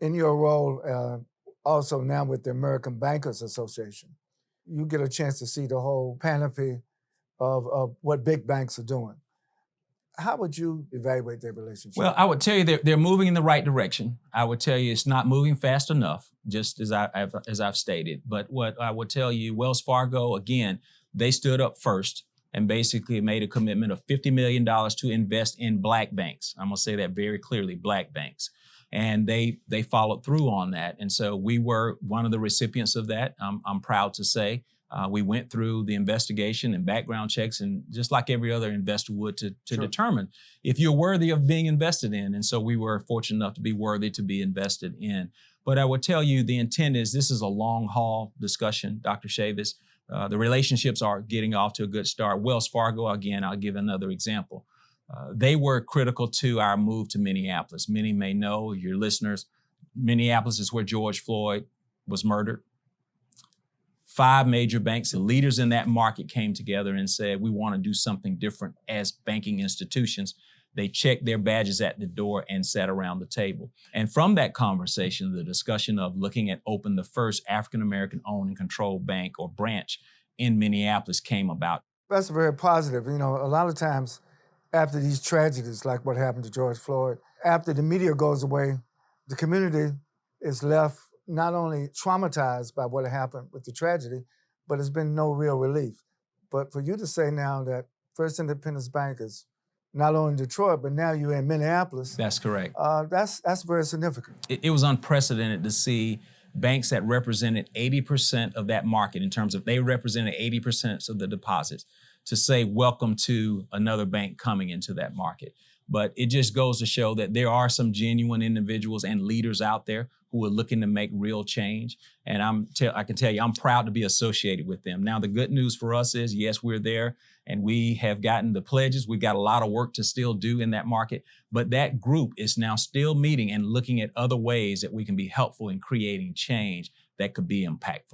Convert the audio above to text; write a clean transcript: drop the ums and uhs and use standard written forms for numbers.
In your role, also now with the American Bankers Association, you get a chance to see the whole panoply of what big banks are doing. How would you evaluate their relationship? Well, I would tell you they're moving in the right direction. I would tell you it's not moving fast enough, just as I've stated. But what I would tell you, Wells Fargo, again, they stood up first and basically made a commitment of $50 million to invest in Black banks. I'm gonna say that very clearly, Black banks. And they followed through on that. And so we were one of the recipients of that. I'm proud to say. We went through the investigation and background checks, and just like every other investor would, to Sure. determine if you're worthy of being invested in. And so we were fortunate enough to be worthy to be invested in. But I would tell you the intent is this is a long haul discussion, Dr. Chavis. The relationships are getting off to a good start. Wells Fargo, again, I'll give another example. They were critical to our move to Minneapolis. Many may know, your listeners, Minneapolis is where George Floyd was murdered. 5 major banks and leaders in that market came together and said, we want to do something different as banking institutions. They checked their badges at the door and sat around the table. And from that conversation, the discussion of looking at open the first African-American owned and controlled bank or branch in Minneapolis came about. That's very positive. You know, a lot of times after these tragedies, like what happened to George Floyd, after the media goes away, the community is left not only traumatized by what happened with the tragedy, but there's been no real relief. But for you to say now that First Independence Bank is not only in Detroit, but now you're in Minneapolis. That's correct. That's very significant. It was unprecedented to see banks that represented 80% of that market, in terms of they represented 80% of the deposits, to say welcome to another bank coming into that market. But it just goes to show that there are some genuine individuals and leaders out there who are looking to make real change. And I can tell you, I'm proud to be associated with them. Now, the good news for us is, yes, we're there and we have gotten the pledges. We've got a lot of work to still do in that market, but that group is now still meeting and looking at other ways that we can be helpful in creating change that could be impactful.